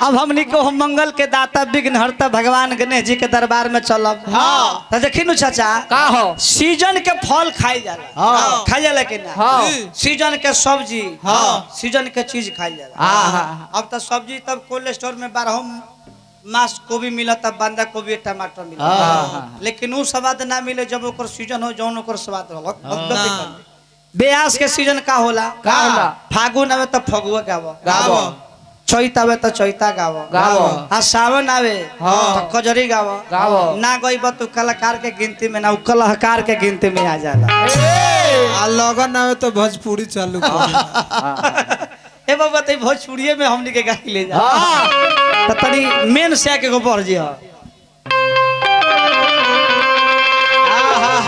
अब हमनी को हम मंगल के दाता विघ्नहर्ता भगवान गणेश जी के दरबार में चलब। हाँ तो देखी नु चाचा का हो सीजन के फल खाई जाला। हाँ खाई जाला कि ना? सीजन के सब्जी सीजन के चीज खाई जाला। अब तो सब्जी तब कोल्ड स्टोर में 12 मास गोभी मिला तब बंदा गोभी टमाटर मिला, लेकिन वो स्वाद ना मिले जब ओकर सीजन हो जौन ओकर स्वाद रहल। ब्यास के सीजन का होला? फागुन आवे तो फगुआ गावो, चैत आवे तो चैता गावो, आ सावन आवे तो कजरी गावो। ना गई तू कलाकार के गिनती में, ना कलाकार के गिनती में आ जाला। आ लगन आवे तो भोजपुरी चालू ए बाबा ते भोजपुरिये में हमनी के गाई ले जा। तो तनी मेन से के गोबर जी ह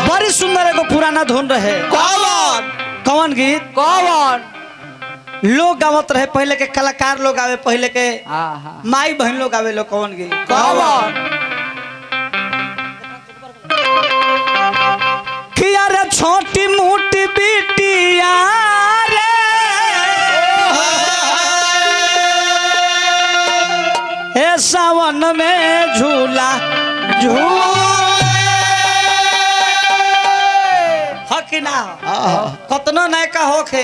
बड़ी सुंदर एगो पुराना धुन रहे। कौन गीत? कौन लोग गावत रहे पहले के कलाकार लोग आवे, पहले के माई बहन लोग आवे लोग। कौन गीत? कौन किया रे छोटी मोटी बिटिया रे हे सावन में झूला ना कतनो नायका होखे।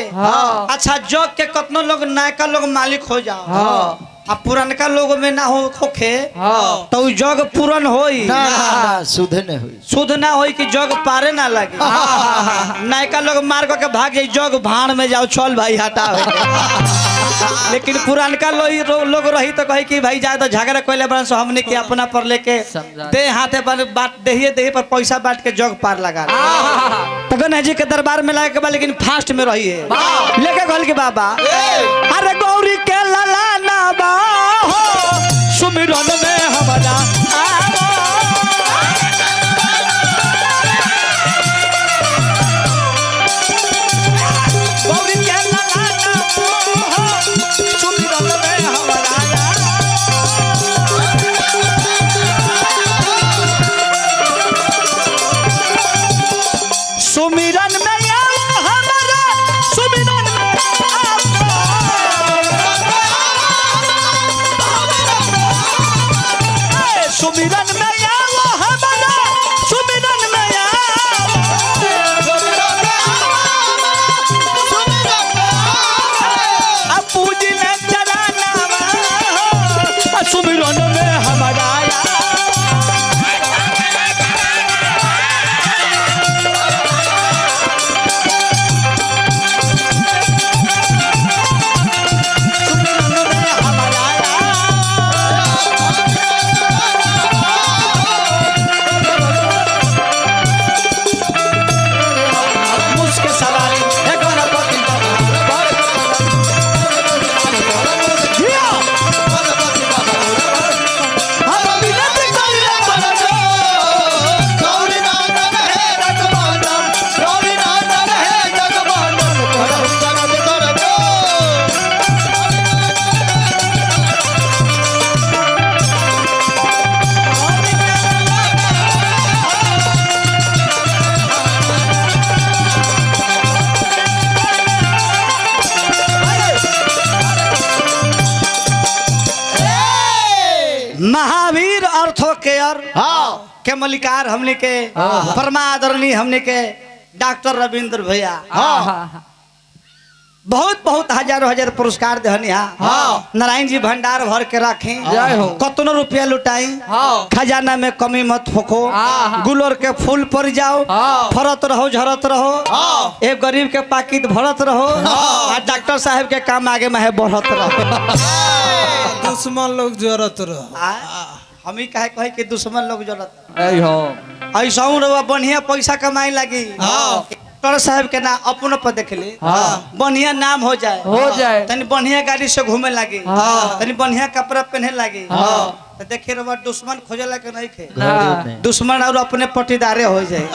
अच्छा जग के कतनो लोग नायका लोग मालिक हो जाओ, अब पुरनका लोग में ना होखे तो जग पूरन होई ना शुद्ध न होई, शुद्ध ना होई कि जग पारे ना लगे। नायका लोग मार के भाग जाई, जग भाड़ में जाओ चल भाई हटा। लेकिन पुरानका लोग रही तो कहे कि भाई जाए तो झगड़ा कोयले बन सो हमने के अपना पर लेके दे हाथे पर बात दे पर पैसा बांट के जग पार लगा। तो गणेश जी के दरबार में लाए के बाद लेकिन फास्ट में रही है लेके कहल के बाबा अरे गौरी के लाला ना बा हो सुमिरन में हमारा सुमिरन में हमारा सुमिरन सुमिरन में हमारा सुमिरन में अब पूजी में चलाना सुमिरन में हमारा महावीर अर्थो केयर के मलिकार हमने के परमादरणीय हमने के डॉक्टर रविंद्र भैया बहुत बहुत हजारों हजार पुरस्कार दहनिया। नारायण जी भंडार भर के रखे, कतनो रुपया लुटाई खजाना में कमी मत फोको, गुलोर के फूल पर जाओ फरत रहो झरत रहो, एक गरीब के पाकिट भरत रहो और डॉक्टर साहब के काम आगे में है बढ़त रहो। दुश्मन लोग जरूरत रहो, हम ही कहे कि दुश्मन लोग जरूरत ऐसा बढ़िया पैसा कमाई लगी। डॉक्टर साहब के ना अपनों पर देख ले बढ़िया नाम हो जाए तनी बढ़िया गाड़ी से घूमे लगे, तनी बढ़िया कपड़ा पहने लगे तो देखे रहो दुश्मन खोजे लगे नहीं खे, दुश्मन और अपने पटीदारे हो जाए।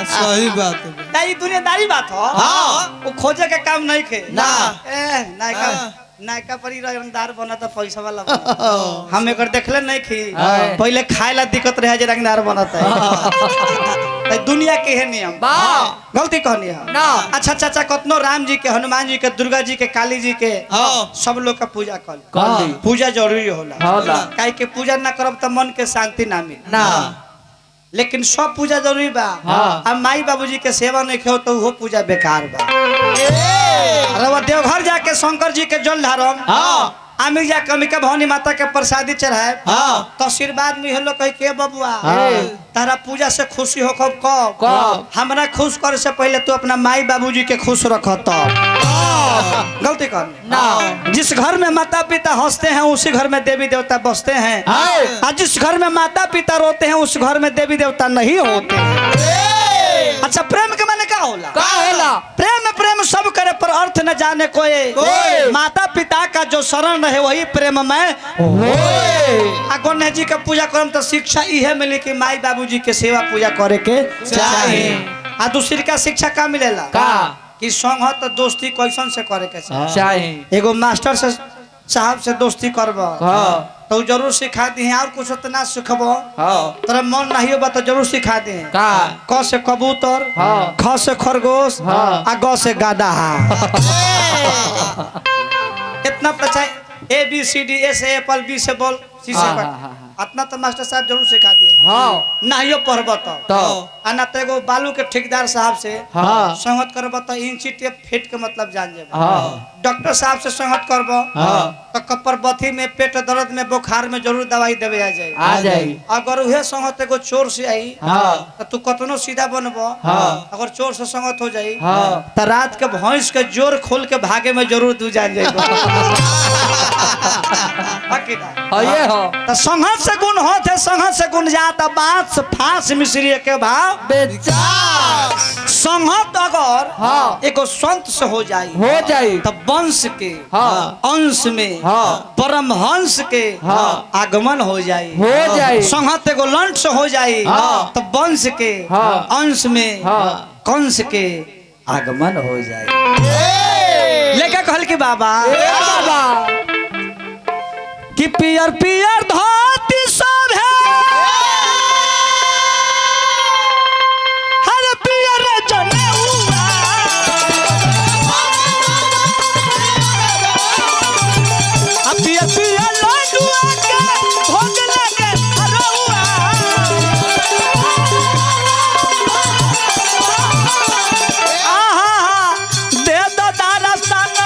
सही बात है, दुनियादारी बात हो। वो खोजे के काम नहीं खे ना नायका परी रंगदार बना तो पैसा वाला बना। हम एक देखले नहीं खी पहले खाए ला दिक्कत रहे जे रंगदार बनता है दुनिया के है नियम गलती कहनी है ना। अच्छा चाचा कतनो राम जी के हनुमान जी के दुर्गा जी के काली जी के सब लोग का पूजा कर पूजा जरूरी होला काहे के पूजा ना करब तो मन के शांति ना मिले ना। लेकिन सब पूजा जरूरी बा अब माई बाबूजी के सेवा नहीं खेो तो वो पूजा बेकार बा। अरे देवघर जाके शंकर जी के जल ढारम आमिर जाके अंबिका भवानी माता के प्रसादी चढ़ाए तो आशीर्वाद में हेलो कह के बबुआ तारा पूजा से खुशी हो कब हमरा खुश करे से पहले तू अपना माई बाबूजी के खुश रख गलती कर ना। जिस घर में माता पिता हंसते हैं उसी घर में देवी देवता बसते हैं और जिस घर में माता पिता रोते हैं उस घर में देवी देवता नहीं होते। अच्छा प्रेम के माने क्या होला प्रेम सब करे पर अर्थ न जाने कोई माता पिता का जो शरण रहे वही प्रेम में गणेश जी का पूजा करम तो शिक्षा इहे मिली कि माई बाबूजी के सेवा पूजा करे के चाहिए। आ दूसरी का शिक्षा का मिलेला कि संगत तो दोस्ती कैसन से करे के चाहिए। एगो मास्टर से साहब से दोस्ती करब तो जरूर सिखा दी और कुछ तो ना सिखब तेरा मन नहीं होगा तो जरूर सिखा दी क से कबूतर ख से खरगोश आ ग से गादा इतना पता A B C D A से एप्पल बी से बॉल सी से इतना तो मास्टर साहब जरूर सिखा दिए नहीं पढ़ब तो ना तो एगो बालू के ठेकेदार साहब से संगत करब तो इंची टेप फेट के मतलब जान जाए। डॉक्टर साहब से संगत करब तो कपर बथी में पेट दर्द में बुखार में जरूर दवाई देवे आ जाए। अगर उहे संगत एगो चोर से आई तो तू कतनो सीधा बनब अगर चोर से संगत हो जाई तो रात के भैंस के जोर खोल के भागे में जरूर तू जान जाए। तो संगत से गुण होते संगत से गुण जाता बात से फांस मिश्री के भाव संगत अगर एगो संत से हो जाए तब वंश के अंश में परमहंस के आगमन हो जाए। संगत एगो लंट से हो जाए तब वंश के अंश में कंस के आगमन हो जाए। लेके कहल कि बाबा कि पियर पियर धोती सब है हर पियर जनेऊआ पियर पियर लड्डुआ के भोग लगे अरहुआ दे दो दारा सन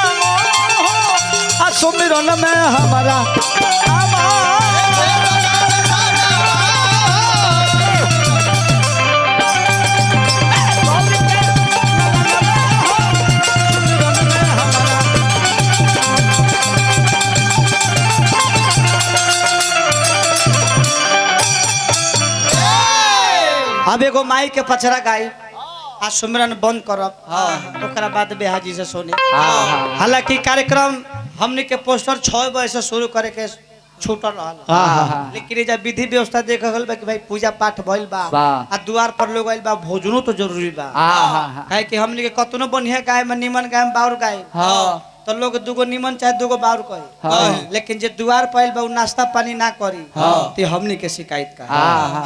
सुमिरन में हमारा अब एगो माई के पचरा गाई आ सुमिरन बंद करब ओकरा बाद बेहाजी से सोनी। हालांकि कार्यक्रम हमने के पोस्टर 6 बजे से शुरू करे के छूटल रहा लेकिन जब विधि व्यवस्था देख गल बा कि भाई पूजा पाठ भइल बा आ द्वार पर लोग आइल बा भोजनो तो जरूरी बा काहे कि हमने के कतनो बढ़िया गाय में निमन गाय में बाउर गाय तो लोग दुगो निमन चाहे दुगो बाउर कहे लेकिन जे द्वार पर बा नाश्ता पानी ना करी तो हमने के शिकायत का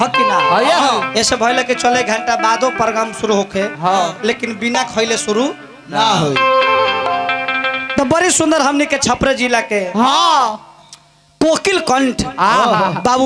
है कि ना। ऐसे भइल के चले घंटा बादो प्रोग्राम शुरू होखे लेकिन बिना खइले शुरू ना होई। तो बड़ी सुंदर हमने के छपरा जिला के कोकिल कंठ बाबू